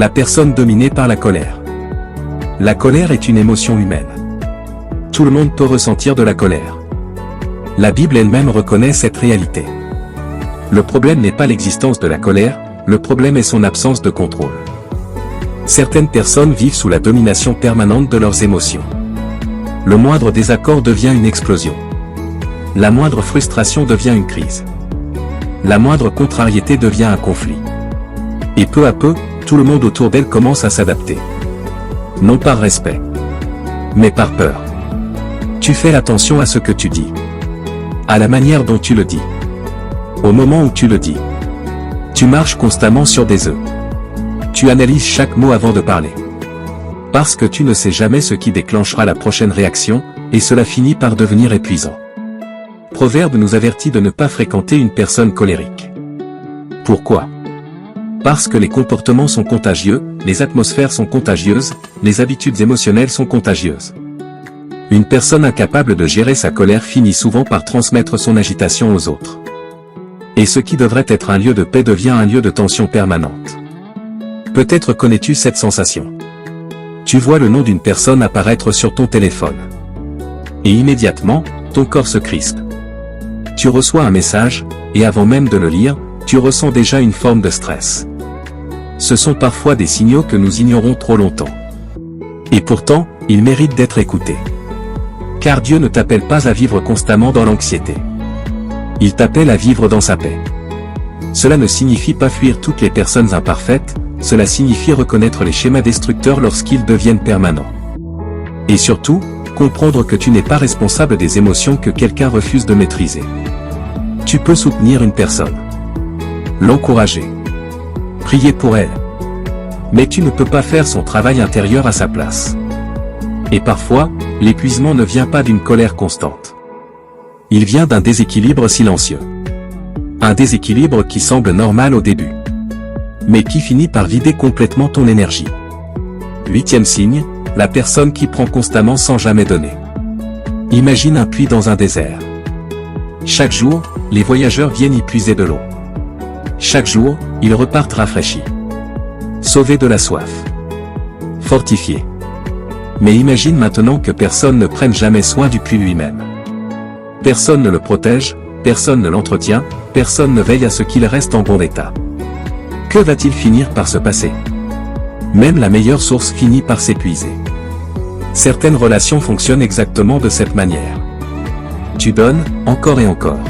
La personne dominée par la colère. La colère est une émotion humaine. Tout le monde peut ressentir de la colère. La Bible elle-même reconnaît cette réalité. Le problème n'est pas l'existence de la colère, le problème est son absence de contrôle. Certaines personnes vivent sous la domination permanente de leurs émotions. Le moindre désaccord devient une explosion. La moindre frustration devient une crise. La moindre contrariété devient un conflit. Et peu à peu, tout le monde autour d'elle commence à s'adapter. Non par respect, mais par peur. Tu fais attention à ce que tu dis. À la manière dont tu le dis. Au moment où tu le dis. Tu marches constamment sur des œufs. Tu analyses chaque mot avant de parler. Parce que tu ne sais jamais ce qui déclenchera la prochaine réaction, et cela finit par devenir épuisant. Proverbe nous avertit de ne pas fréquenter une personne colérique. Pourquoi? Parce que les comportements sont contagieux, les atmosphères sont contagieuses, les habitudes émotionnelles sont contagieuses. Une personne incapable de gérer sa colère finit souvent par transmettre son agitation aux autres. Et ce qui devrait être un lieu de paix devient un lieu de tension permanente. Peut-être connais-tu cette sensation. Tu vois le nom d'une personne apparaître sur ton téléphone. Et immédiatement, ton corps se crispe. Tu reçois un message, et avant même de le lire, tu ressens déjà une forme de stress. Ce sont parfois des signaux que nous ignorons trop longtemps. Et pourtant, ils méritent d'être écoutés. Car Dieu ne t'appelle pas à vivre constamment dans l'anxiété. Il t'appelle à vivre dans sa paix. Cela ne signifie pas fuir toutes les personnes imparfaites, cela signifie reconnaître les schémas destructeurs lorsqu'ils deviennent permanents. Et surtout, comprendre que tu n'es pas responsable des émotions que quelqu'un refuse de maîtriser. Tu peux soutenir une personne. L'encourager. Prier pour elle. Mais tu ne peux pas faire son travail intérieur à sa place. Et parfois, l'épuisement ne vient pas d'une colère constante. Il vient d'un déséquilibre silencieux. Un déséquilibre qui semble normal au début. Mais qui finit par vider complètement ton énergie. 8e signe, la personne qui prend constamment sans jamais donner. Imagine un puits dans un désert. Chaque jour, les voyageurs viennent y puiser de l'eau. Chaque jour, ils repartent rafraîchis. Sauvés de la soif. Fortifiés. Mais imagine maintenant que personne ne prenne jamais soin du puits lui-même. Personne ne le protège, personne ne l'entretient, personne ne veille à ce qu'il reste en bon état. Que va-t-il finir par se passer? Même la meilleure source finit par s'épuiser. Certaines relations fonctionnent exactement de cette manière. Tu donnes, encore et encore.